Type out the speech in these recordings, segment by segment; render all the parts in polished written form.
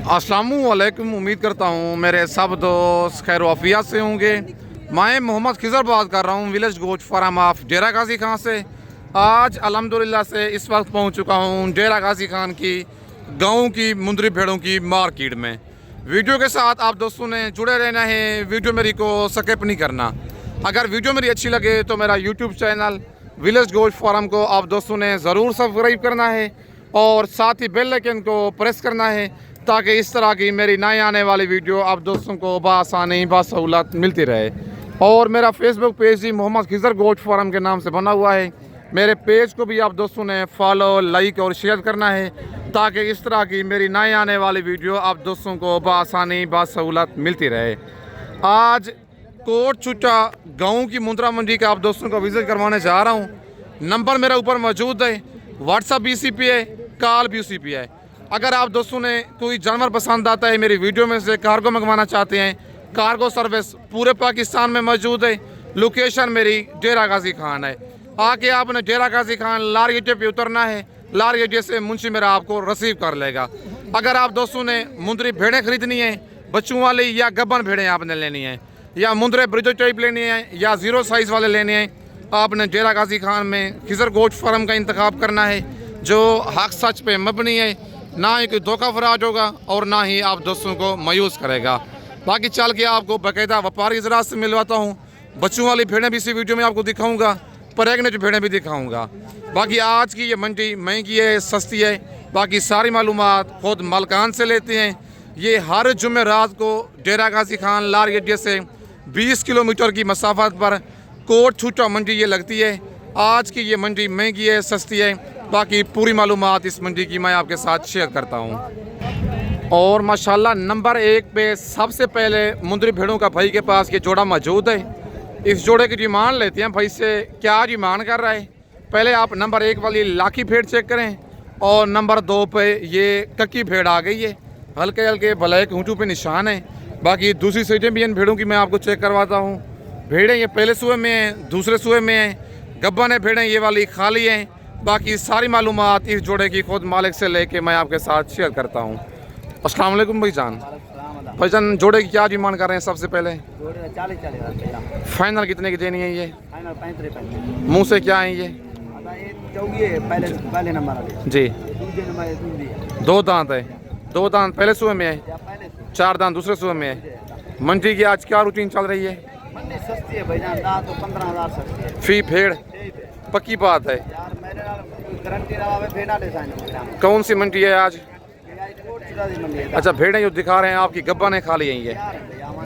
अस्सलामुअलैकुम। उम्मीद करता हूँ मेरे सब दोस्त खैर वाफियत से होंगे। मैं मोहम्मद खिज़र बात कर रहा हूँ विलेज गोट फार्म ऑफ डेरा गाजी खान से। आज अल्हम्दुलिल्लाह से इस वक्त पहुँच चुका हूँ डेरा गाजी खान की गाँव की मुंदरी भेड़ों की मार्केट में। वीडियो के साथ आप दोस्तों ने जुड़े रहना है, वीडियो मेरी को स्किप नहीं करना। अगर वीडियो मेरी अच्छी लगे तो मेरा YouTube channel village goat farm को आप दोस्तों ने ज़रूर सब्सक्राइब करना है और साथ ही बेल आइकन को प्रेस करना है ताकि इस तरह की मेरी नई आने वाली वीडियो आप दोस्तों को बआसानी बासहूलत मिलती रहे। और मेरा फेसबुक पेज भी मोहम्मद खिज़र गोट फार्म के नाम से बना हुआ है। मेरे पेज को भी आप दोस्तों ने फॉलो, लाइक और शेयर करना है ताकि इस तरह की मेरी नई आने वाली वीडियो आप दोस्तों को बआसानी बासहूलत मिलती रहे। आज कोट चुट्टा गाँव की मुंद्रा मंडी का आप दोस्तों को विज़िट करवाने जा रहा हूँ। नंबर मेरा ऊपर मौजूद है, व्हाट्सअप भी इसी पे है, कॉल भी उसी पे है। अगर आप दोस्तों ने कोई जानवर पसंद आता है, मेरी वीडियो में से कार्गो मंगवाना चाहते हैं, कार्गो सर्विस पूरे पाकिस्तान में मौजूद है। लोकेशन मेरी डेरा गाजी खान है। आके आपने डेरा गाजी खान लार गेटे पे उतरना है। लार गेटे से मुंशी मेरा आपको रिसीव कर लेगा। अगर आप दोस्तों ने मुंदरी भेड़ें खरीदनी है, बच्चों वाली या गब्बन भेड़ें आपने लेनी है, या मुंदरे ब्रिजो टाइप लेनी है, या ज़ीरो साइज़ वाले लेने हैं, आपने डेरा गाजी खान में खिज़र गोट फार्म का इंतखाब करना है जो हक सच पे मबनी है। ना ही कोई धोखा फराज होगा और ना ही आप दोस्तों को मायूस करेगा। बाकी चल के आपको बाकायदा व्यापारी ज़रात से मिलवाता हूँ। बच्चों वाली भेड़ें भी इसी वीडियो में आपको दिखाऊंगा, प्रेग्नेंट भेड़ें भी दिखाऊंगा। बाकी आज की ये मंडी महंगी है, सस्ती है, बाकी सारी मालूमात खुद मालकान से लेते हैं। ये हर जुमे रात को डेरा गाजी खान लार गेटे से 20 किलोमीटर की मसाफत पर कोट छुट्टा मंडी ये लगती है। आज की ये मंडी महंगी है, सस्ती है। बाकी पूरी मालूमात इस मंडी की मैं आपके साथ शेयर करता हूँ। और माशाल्लाह नंबर 1 पे सबसे पहले मुंदरी भेड़ों का भाई के पास ये जोड़ा मौजूद है। इस जोड़े की डिमांड लेते हैं भाई से, क्या डिमांड कर रहा है। पहले आप नंबर 1 वाली लाखी भेड़ चेक करें और नंबर 2 पे ये कक्की भेड़ आ गई है, हल्के हल्के ब्लैक ऊँटों पे निशान है। बाकी दूसरी साइडें भी इन भेड़ों की मैं आपको चेक करवाता हूँ। भेड़ें ये पहले सूए में हैं, दूसरे सूए में हैं, गब्बन है भेड़ें ये वाली खाली हैं। बाकी सारी मालूमात इस जोड़े की खुद मालिक से लेके मैं आपके साथ शेयर करता हूँ। अस्सलाम वालेकुम भाईजान। भाईजान जोड़े की क्या डिमांड कर रहे हैं? सबसे पहले 40 फाइनल कितने की देनी है? ये फाइनल 35 मुँह से क्या है ये? पहले नंबर जी, दो दांत है। दो दांत पहले सूए में है, 4 दांत दूसरे सूए में है। मंडी की आज क्या रूटीन चल रही है? सस्ती है भाईजान, दांत तो 15,000 सस्ती है। फी भेड़ पक्की बात है। यार मेरे गारंटी रहा है भेड़ा ले जाने। कौन सी मंडी है आज? अच्छा, भेड़ें जो दिखा रहे हैं आपकी गब्बन है खाली है ये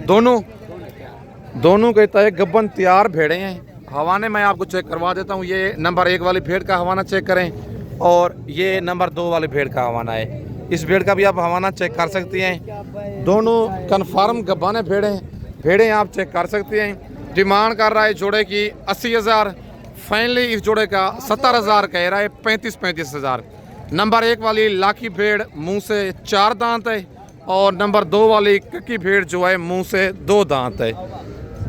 दोनों कहता है गब्बन तैयार भेड़ें हैं। हवाने मैं आपको चेक करवा देता हूँ। ये नंबर 1 वाली भेड़ का हवाना चेक करें और ये नंबर 2 वाली भेड़ का हवाना है। इस भेड़ का भी आप हवाना चेक कर सकते हैं। दोनों कन्फर्म गब्बाने भेड़ें आप चेक कर सकते हैं। डिमांड कर रहा है जोड़े की 80,000, फाइनली इस जोड़े का 70,000 कह रहा है, 35,000। नंबर 1 वाली लाखी भेड़ मुंह से 4 दांत है और नंबर 2 वाली कक्की भेड़ जो है मुंह से 2 दांत है।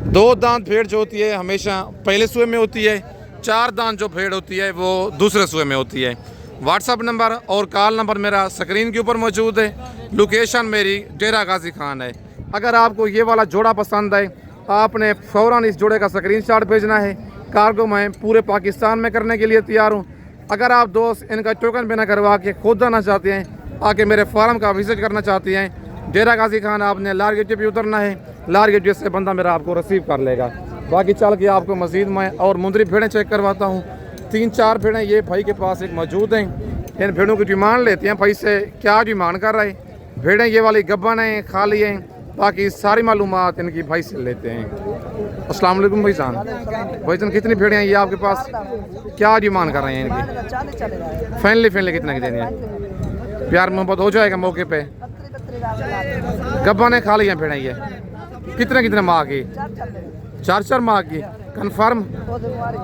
2 दांत भेड़ जो होती है हमेशा पहले सूए में होती है, 4 दांत जो भेड़ होती है वो दूसरे सूए में होती है। व्हाट्सअप नंबर और कॉल नंबर मेरा स्क्रीन के ऊपर मौजूद है। लोकेशन मेरी डेरा गाजी खान है। अगर आपको ये वाला जोड़ा पसंद है आपने फ़ौरन इस जोड़े का स्क्रीनशॉट भेजना है। कार्गो मैं पूरे पाकिस्तान में करने के लिए तैयार हूँ। अगर आप दोस्त इनका टोकन बिना करवा के खुद आना चाहते हैं, आके मेरे फार्म का विजिट करना चाहते हैं, डेरा गाजी खान आपने लार गेटे पे उतरना है। लार गेटे से बंदा मेरा आपको रिसीव कर लेगा। बाकी चल के आपको मज़ीद मैं और मुंदरी भेड़ें चेक करवाता हूँ। 3-4 भेड़ें ये भाई के पास एक मौजूद हैं। इन भेड़ों की डिमांड लेते हैं भाई से, क्या डिमांड कर रहा है। भेड़ें ये वाली गब्बन हैं, खाली हैं। बाकी सारी मालूमात इनकी भाई से लेते हैं। अस्सलाम वालेकुम भाईजान। भाईजान कितनी भेड़ें हैं ये आपके पास? क्या डिमांड कर रहे हैं इनकी? फाइनली कितने की देनी है? प्यार मोहब्बत हो जाएगा मौके पे। गब्बन है, खाली हैं भेड़ें ये। कितने माह की? 4 माह की कन्फर्म।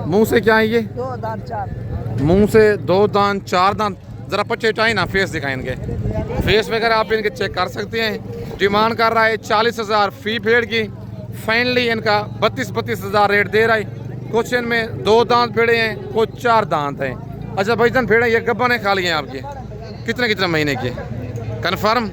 मुंह से क्या है ये? 2 दांत 4। मुंह से 2 दांत 4 दांत। ज़रा पच्चे टाइम ना फेस दिखाएं इनके। फेस वगैरह आप इनके चेक कर सकते हैं। डिमांड कर रहा है 40,000 फी भेड़ की। फाइनली इनका 32,000 रेट दे रहा है। कुछ इनमें 2 दांत भेड़े हैं, कुछ 4 दांत हैं। अच्छा भाईजान भेड़ें ये गब्बन है खाली हैं आपकी? कितने महीने की? कन्फर्म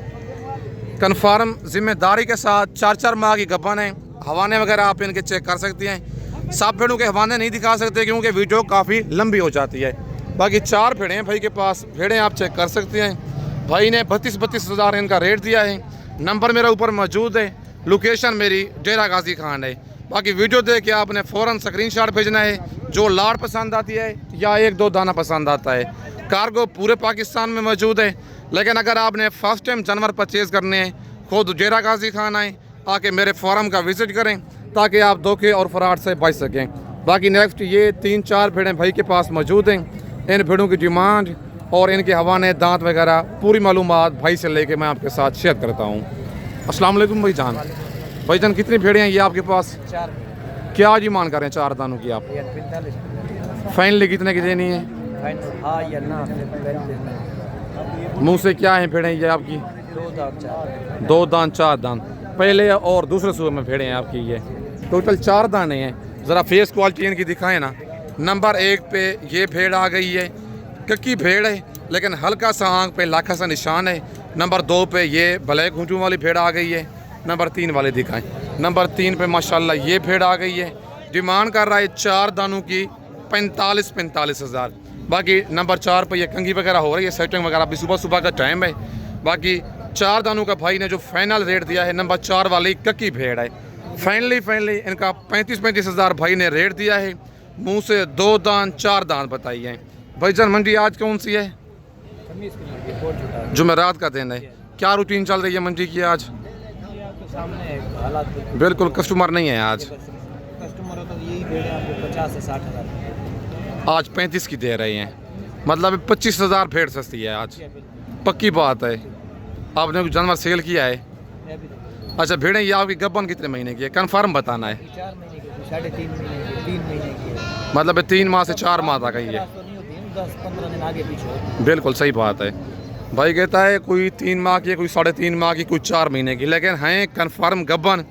कन्फर्म जिम्मेदारी के साथ 4-4 माह की गब्बन है। हवाने वगैरह आप इनके चेक कर सकती हैं। सब भेड़ों के हवाने नहीं दिखा सकते क्योंकि वीडियो काफ़ी लंबी हो जाती है। बाकी 4 भेड़ें हैं भाई के पास, भेड़ें आप चेक कर सकते हैं। भाई ने 32 हज़ार इनका रेट दिया है। नंबर मेरा ऊपर मौजूद है। लोकेशन मेरी डेरा गाजी खान है। बाकी वीडियो देख के आपने फ़ौरन स्क्रीनशॉट भेजना है। जो लाड़ पसंद आती है या 1-2 दाना पसंद आता है। कार्गो पूरे पाकिस्तान में मौजूद है, लेकिन अगर आपने फर्स्ट टाइम जानवर परचेज़ करने हैं खुद डेरा गाजी खान आए, आके मेरे फार्म का विज़िट करें ताकि आप धोखे और फ्रॉड से बच सकें। बाकी नेक्स्ट ये 3-4 भेड़ें भाई के पास मौजूद हैं। इन भेड़ों की डिमांड और इनके हवाने दांत वगैरह पूरी मालूमात भाई से लेके मैं आपके साथ शेयर करता हूँ। अस्सलाम वालेकुम भाईजान। भाईजान कितनी भेड़ें हैं ये आपके पास? 4 क्या डिमांड कर रहे हैं 4 दानों की आप? 45 फाइनली कितने की देनी है? हाँ या ना? मुँह से क्या है भेड़ें ये आपकी? 2 दांत 4। 2 दांत 4 दांत पहले और दूसरे सूबे में भेड़ें हैं आपकी। ये टोटल 4 दाने हैं। ज़रा फेस क्वालिटी इनकी दिखाएं ना। नंबर 1 पे ये भेड़ आ गई है, कक्की भेड़ है लेकिन हल्का सा आँख पे लाखा सा निशान है। नंबर 2 पे ये ब्लैक घुंचू वाली भेड़ आ गई है। नंबर 3 वाले दिखाएं। नंबर 3 पे माशाल्लाह ये भेड़ आ गई है। डिमांड कर रहा है 4 दानों की 45 हज़ार। बाकी नंबर 4 पे ये कंगी वगैरह हो रही है, सेटिंग वगैरह अभी सुबह का टाइम है। बाकी 4 दानों का भाई ने जो फाइनल रेट दिया है नंबर 4 वाली कक्की भेड़ है। फाइनली इनका 35 हज़ार भाई ने रेट दिया है। मुंह से 2 दांत 4 दांत बताइए। भाईजान मंडी आज कौन सी है? जुमेरात का दिन है। क्या रूटीन चल रही है मंडी की आज? बिल्कुल कस्टमर नहीं है आज। कस्टमर तो यही भेड़ आपको 50 से 60 हज़ार, आज 35 की दे रहे हैं, मतलब 25 हज़ार भेड़ सस्ती है आज। पक्की बात है। आपने कुछ जानवर सेल किया है? अच्छा, भेड़ें ये आपकी गब्बन कितने महीने की है? कन्फर्म बताना है। 4 महीने की, 3.5 महीने की, 3 महीने की है। मतलब 3 माह से 4 माह तक है ये। 10-15 दिन आगे पीछे। बिल्कुल सही बात है। भाई कहता है कोई 3 माह की, कोई 3.5 माह की, कोई 4 महीने की, लेकिन हैं कन्फर्म गब्बन।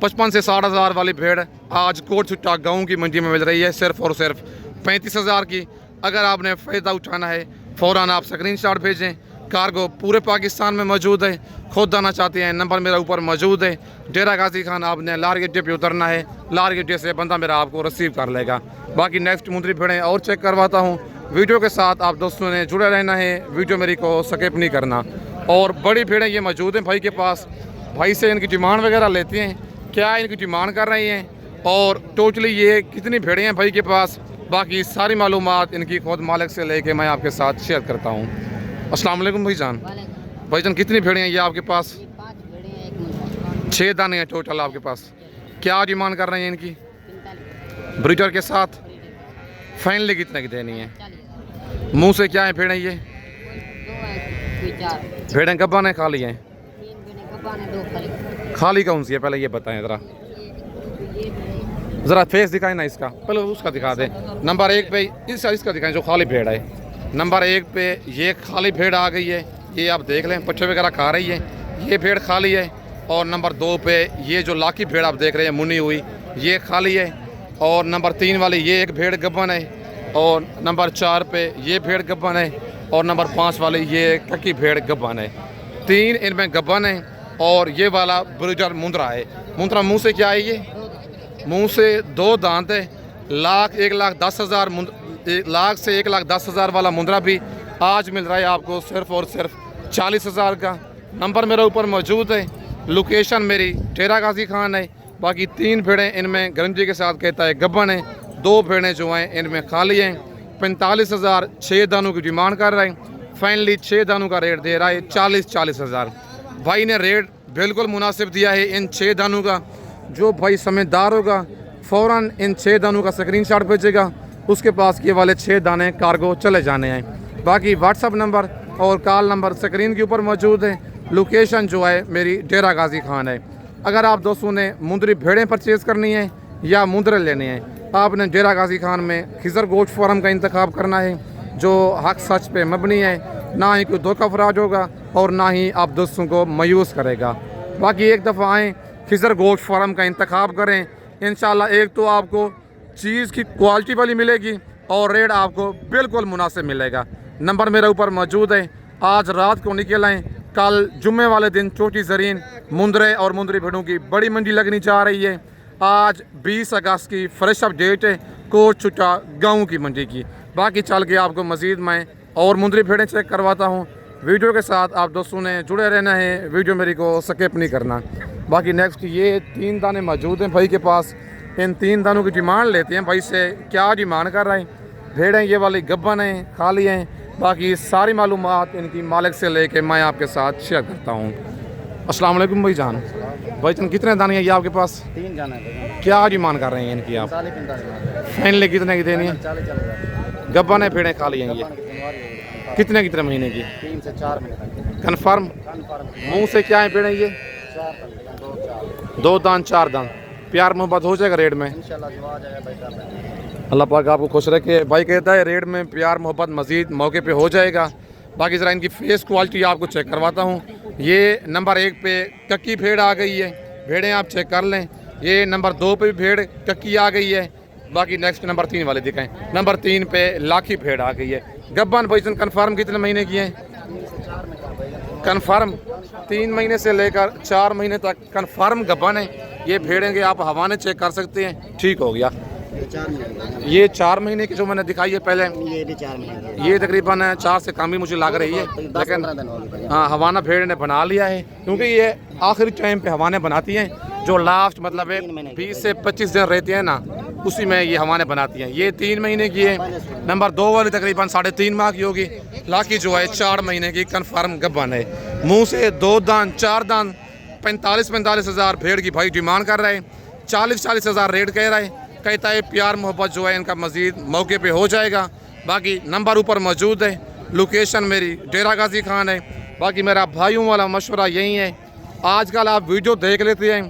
55 से 60 हज़ार वाली भेड़ आज कोट छुट्टा गाँव की मंडी में मिल रही है सिर्फ और सिर्फ 35 हज़ार की। अगर आपने फ़ायदा उठाना है फ़ौरन आप स्क्रीनशॉट भेजें। कार्गो पूरे पाकिस्तान में मौजूद है। खुद आना चाहते हैं नंबर मेरा ऊपर मौजूद है। डेरा गाजी खान आपने लार अड्डे पे उतरना है। लार अड्डे से बंदा मेरा आपको रिसीव कर लेगा। बाकी नेक्स्ट मुंदरी भेड़ें और चेक करवाता हूँ। वीडियो के साथ आप दोस्तों ने जुड़े रहना है, वीडियो मेरी को स्किप नहीं करना। और बड़ी भेड़ें ये मौजूद हैं भाई के पास। भाई से इनकी डिमांड वगैरह लेते हैं, क्या इनकी डिमांड कर रही हैं और टोटली ये कितनी भेड़ें हैं भाई के पास। बाकी सारी मालूमात इनकी खुद मालिक से लेके मैं आपके साथ शेयर करता हूँ। अस्सलाम वालेकुम भाईजान। भाईजान कितनी भेड़ें हैं ये आपके पास? 6 दाने हैं टोटल आपके पास। क्या डिमांड कर रहे हैं इनकी? ब्रीडर के साथ फाइनली कितने की देनी है? मुंह से क्या है भेड़ें ये? भेड़ें गब्बन है खाली हैं? खाली कौन सी है पहले ये बताएं ज़रा। ज़रा फेस दिखाएं ना इसका, पहले उसका दिखा दें। नंबर 1 पे इसका दिखाएं जो खाली भेड़ है। नंबर 1 पे ये खाली भेड़ आ गई है, ये आप देख लें, पट्टे वगैरह खा रही है, ये भेड़ खाली है। और नंबर 2 पे ये जो लाकी भेड़ आप देख रहे हैं मुनी हुई, ये खाली है। और नंबर 3 वाली ये एक भेड़ गब्बन है। और नंबर 4 पे ये भेड़ गब्बन है। और नंबर 5 वाली ये कक्की भेड़ गब्बन है। 3 इनमें गब्बन है। और ये वाला ब्रीडर मुंद्रा है। मुंद्रा मुँह से क्या है ये? मुँह से 2 दांत है। 1,10,000 1,00,000 से 1,10,000 वाला मुंद्रा भी आज मिल रहा है आपको सिर्फ और सिर्फ 40 हज़ार का। नंबर मेरे ऊपर मौजूद है। लोकेशन मेरी डेरा गाजी खान है। बाकी 3 भेड़ें इनमें गारंटी के साथ कहता है गब्बन है। 2 भेड़ें जो हैं इनमें खाली हैं। 45 हज़ार 6 दानों की डिमांड कर रहे हैं। फाइनली 6 दानों का रेट दे रहा है 40 हज़ार। भाई ने रेट बिल्कुल मुनासिब दिया है इन 6 दानों का। जो भाई समझदार होगा फ़ौरन इन 6 दानों का स्क्रीनशॉट भेजेगा, उसके पास ये वाले 6 दाने कार्गो चले जाने हैं। बाकी व्हाट्सअप नंबर और कॉल नंबर स्क्रीन के ऊपर मौजूद है। लोकेशन जो है मेरी डेरा गाजी खान है। अगर आप दोस्तों ने मुंदरी भेड़ें परचेज़ करनी है या मुंदरे लेने हैं, आपने डेरा गाजी खान में खिज़र गोश्त फार्म का इंतखाब करना है जो हक सच पे मबनी है। ना ही कोई धोखा फराज होगा और ना ही आप दोस्तों को मायूस करेगा। बाकी एक दफ़ा आएँ, खिज़र गोश्त फार्म का इंतखाब करें। इंशाल्लाह एक तो आपको चीज़ की क्वालिटी वाली मिलेगी और रेट आपको बिल्कुल मुनासिब मिलेगा। नंबर मेरे ऊपर मौजूद है। आज रात को निकल आएँ, कल जुम्मे वाले दिन चोटी ज़रीन मुंदरे और मुंदरी भेड़ों की बड़ी मंडी लगनी जा रही है। आज 20 अगस्त की फ्रेश अप डेट है कोट छुट्टा गाँव की मंडी की। बाकी चल के आपको मज़ीद मैं और मुंदरी भेड़ें चेक करवाता हूँ। वीडियो के साथ आप दोस्तों ने जुड़े रहना है, वीडियो मेरी को स्किप नहीं करना। बाकी नेक्स्ट ये 3 दाने मौजूद हैं भाई के पास। इन 3 दानों की डिमांड लेते हैं भाई से, क्या डिमांड कर रहे हैं। भेड़ें ये वाली गब्बन हैं, खाली हैं। बाकी सारी मालूमात इनकी मालिक से लेके मैं आपके साथ शेयर करता हूँ। अस्सलाम वालेकुम भाई जान। भाई जान कितने दाने हैं ये आपके पास? 3 जाना है। क्या डिमांड कर रहे हैं इनकी आप? 45 फाइनली कितने की देनी है? 40 गब्बन है, भेड़ें खाली हैं ये। कितने महीने की? 3 से 4 महीने कन्फर्म? मुँह से क्या है भेड़ें ये? 2 दान 4 दान। प्यार मोहब्बत हो जाएगा रेट में? इंशाल्लाह जो आ जाएगा भाई कर लेंगे। अल्लाह पाक आपको खुश रखे। भाई कहता है रेट में प्यार मोहब्बत मज़ीद मौके पे हो जाएगा। बाकी ज़रा इनकी फेस क्वालिटी आपको चेक करवाता हूँ। ये नंबर 1 पे कक्की भेड़ आ गई है, भेड़ें आप चेक कर लें। ये नंबर 2 पे भी भेड़ कक्की आ गई है। बाकी नेक्स्ट नंबर 3 वाले दिखाएं। नंबर 3 पे लाखी भेड़ आ गई है। गब्बन भाईजान कन्फर्म कितने महीने की है? कन्फर्म 3 महीने से लेकर 4 महीने तक कन्फर्म गब्बन है। ये भेड़ें के आप हवाने चेक कर सकते हैं। ठीक हो गया। ये 4 महीने की जो मैंने दिखाई है पहले, ये भी 4 महीने ये तकरीबन 4 से कम ही मुझे लग रही है। लेकिन हाँ, हवाना भेड़ ने बना लिया है क्योंकि ये आखिरी टाइम पे हवाने बनाती हैं। जो लास्ट मतलब 20 से 25 दिन रहते हैं ना, उसी में ये हवाने बनाती हैं। ये 3 महीने की है। नंबर 2 वाली तकरीबन 3.5 माह की होगी। लाखी जो है 4 महीने की कन्फर्म गब्बन है। मुँह से 2 दान 4 दान 45 हज़ार भेड़ की भाई डिमांड कर रहे हैं। 40 हज़ार रेट कह रहे हैं। कहता है प्यार मोहब्बत जो है इनका मज़ीद मौके पे हो जाएगा। बाकी नंबर ऊपर मौजूद है। लोकेशन मेरी डेरा गाजी खान है। बाकी मेरा भाइयों वाला मशवरा यही है, आजकल आप वीडियो देख लेते हैं,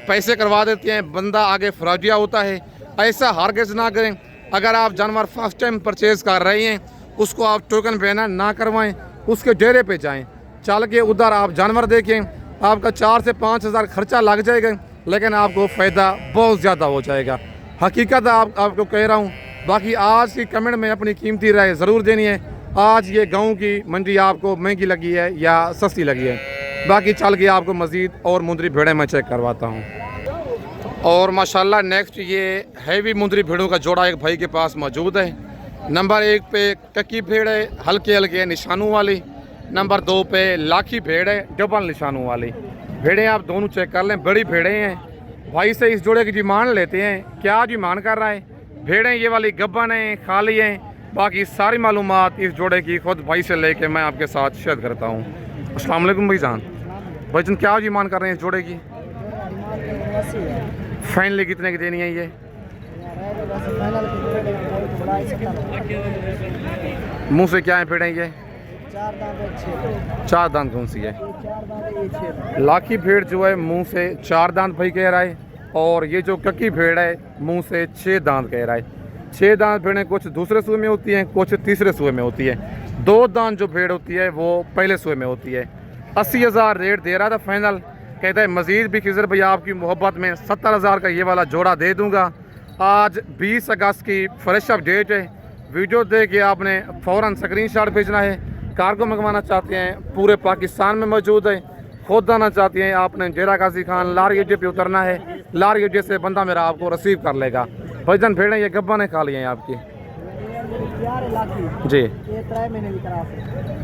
पैसे करवा देते हैं, बंदा आगे फ्रॉडिया होता है। ऐसा हरगिज़ ना करें। अगर आप जानवर फर्स्ट टाइम परचेज़ कर रहे हैं, उसको आप टोकन पेमेंट ना करवाएं, उसके डेरे पे जाएं, चल के उधर आप जानवर देखें। आपका 4 से 5 हज़ार खर्चा लग जाएगा, लेकिन आपको फ़ायदा बहुत ज़्यादा हो जाएगा। हकीकत आपको कह रहा हूँ। बाकी आज की कमेंट में अपनी कीमती राय ज़रूर देनी है। आज ये गांव की मंडी आपको महंगी लगी है या सस्ती लगी है। बाकी चल के आपको मज़ीद और मुंदरी भेड़ें मैं चेक करवाता हूँ। और माशाल्लाह नेक्स्ट ये हैवी मुंदरी भेड़ों का जोड़ा एक भाई के पास मौजूद है। नंबर 1 पे कक्की भेड़ है, हल्के निशानों वाली। नंबर 2 पे लाखी भेड़ है, डबल निशानों वाली। भेड़ें आप दोनों चेक कर लें, बड़ी भेड़ें हैं। भाई से इस जोड़े की डिमांड लेते हैं, क्या डिमांड कर रहा है। भेड़ें ये वाली गब्बन हैं, खाली हैं। बाकी सारी मालूमात इस जोड़े की खुद भाई से लेके मैं आपके साथ शेयर करता हूँ। अस्सलाम वालेकुम भाईजान। भाईजान क्या डिमांड कर रहे हैं इस जोड़े की? फाइनली कितने की देनी है ये? मुँह से क्या है भेड़ें ये? 4 दांत कौन सी है? लाखी भेड़ जो है मुंह से 4 दांत भाई कह रहा है। और ये जो कक्की भेड़ है मुंह से 6 दांत कह रहा है। 6 दांत भेड़ें कुछ दूसरे सूए में होती हैं, कुछ तीसरे सूए में होती है। 2 दांत जो भेड़ होती है वो पहले सूए में होती है। 80 हज़ार रेट दे रहा था फाइनल। कहता है मज़ीद भी खिजर भैया आपकी मोहब्बत में 70 हज़ार का ये वाला जोड़ा दे दूँगा। आज 20 अगस्त की फ्रेश अप डेट है। वीडियो देख के आपने फ़ौरन स्क्रीनशॉट भेजना है। कार्गो मंगवाना चाहते हैं, पूरे पाकिस्तान में मौजूद है। खुद आना चाहते हैं, आपने डेरा गाजी खान लारी अड्डे पे उतरना है। लारी अड्डे से बंदा मेरा आपको रिसीव कर लेगा। भाईजान भेड़ें ये गब्बन है, खाली हैं आपकी जी।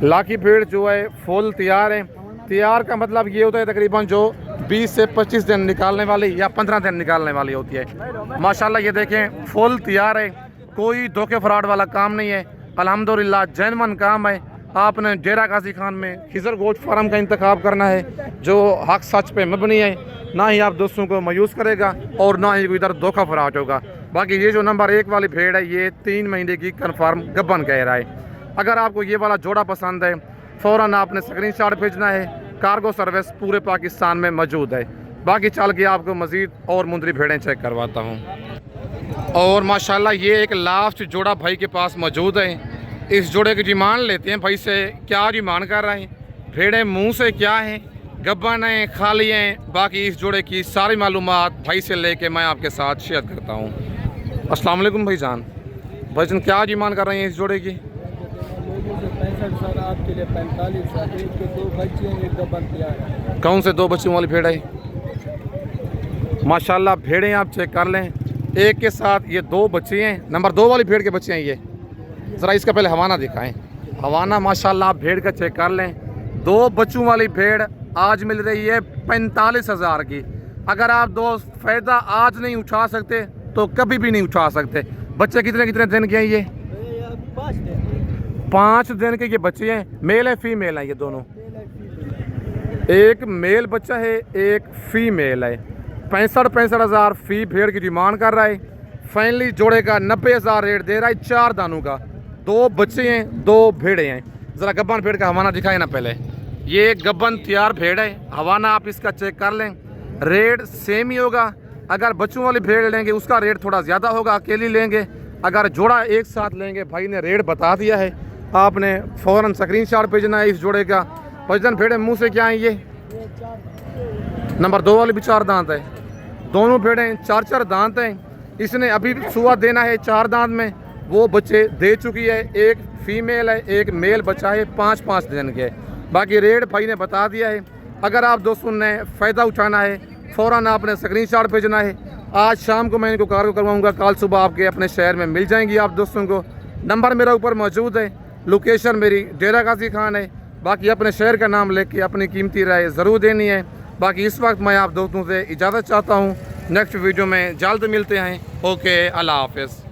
लाखी भेड़ जो है फुल तैयार है। तैयार का मतलब ये होता है तकरीबन जो 20 से 25 दिन निकालने वाली या 15 दिन निकालने वाली होती है। माशाल्लाह ये देखें फुल तैयार है, कोई धोखे फ्रॉड वाला काम नहीं है। अल्हम्दुलिल्लाह जेन्युइन काम है। आपने डेरा गाजी खान में खिजर गोश्त फार्म का इंतखाब करना है जो हक सच पे मबनी है। ना ही आप दोस्तों को मायूस करेगा और ना ही इधर धोखा फ्रॉड होगा। बाकी ये जो नंबर 1 वाली भेड़ है ये 3 महीने की कन्फर्म गब्बन कह रहा है। अगर आपको ये वाला जोड़ा पसंद है फ़ौरन आपने स्क्रीनशॉट भेजना है। कार्गो सर्विस पूरे पाकिस्तान में मौजूद है। बाकी चल के आपको मज़ीद और मुंदरी भेड़ें चेक करवाता हूँ। और माशाल्लाह ये एक लास्ट जोड़ा भाई के पास मौजूद है। इस जोड़े की डिमांड लेते हैं भाई से, क्या डिमांड कर रहे हैं। भेड़ें मुंह से क्या हैं, गब्बन हैं, खाली हैं। बाकी इस जोड़े की सारी मालूमात भाई से लेके मैं आपके साथ शेयर करता हूँ। अस्सलाम वालेकुम भाईजान। भाईजान क्या डिमांड कर रहे हैं इस जोड़े की? 65 सर, आपके लिए 45 सर। एक के 2 बच्चे हैं, एक गब्बर तैयार है। कौन से 2 बच्चों वाली भेड़ है? माशाल्लाह भेड़ें आप चेक कर लें, एक के साथ ये 2 बच्चे हैं। नंबर 2 वाली भेड़ के बच्चे हैं ये। ज़रा इसका पहले हवाना दिखाएं। हवाना माशाल्लाह आप भेड़ का चेक कर लें। 2 बच्चों वाली भेड़ आज मिल रही है 45,000 की। अगर आप दोस्त फ़ायदा आज नहीं उठा सकते तो कभी भी नहीं उठा सकते। बच्चे कितने कितने दिन के हैं ये? 5 दिन के ये बच्चे हैं। मेल है फीमेल है ये दोनों? एक मेल बच्चा है, एक फीमेल है। 65 हज़ार फी भेड़ की डिमांड कर रहा है। फाइनली जोड़े का 90,000 रेट दे रहा है। 4 दानों का, 2 बच्चे हैं, 2 भेड़े हैं। ज़रा गब्बन भेड़ का हवाना दिखाए ना पहले। ये गब्बन तैयार भेड़ है। हवाना आप इसका चेक कर लें। रेट सेम ही होगा। अगर बच्चों वाली भेड़ लेंगे उसका रेट थोड़ा ज़्यादा होगा, अकेली लेंगे। अगर जोड़ा एक साथ लेंगे, भाई ने रेट बता दिया है, आपने फ़ौरन स्क्रीनशॉट भेजना है इस जोड़े का। वजन भेड़ मुँह से क्या है ये? नंबर 2 वाली भी 4 दांत है। दोनों भेड़ें 4-4 दांत हैं। इसने अभी सुआ देना है 4 दांत में। वो बच्चे दे चुकी है। एक फीमेल है, एक मेल बच्चा है, 5-5 दिन के। बाकी रेट भाई ने बता दिया है। अगर आप दोस्तों ने फ़ायदा उठाना है फ़ौरन आपने स्क्रीनशॉट भेजना है। आज शाम को मैं इनको कार्गो करवाऊँगा, कल सुबह आपके अपने शहर में मिल जाएंगी आप दोस्तों को। नंबर मेरा ऊपर मौजूद है। लोकेशन मेरी डेरा गाजी खान है। बाकी अपने शहर का नाम लेके अपनी कीमती राय ज़रूर देनी है। बाकी इस वक्त मैं आप दोस्तों से इजाज़त चाहता हूँ। नेक्स्ट वीडियो में जल्द मिलते हैं। ओके, अल्लाह हाफ़िज़।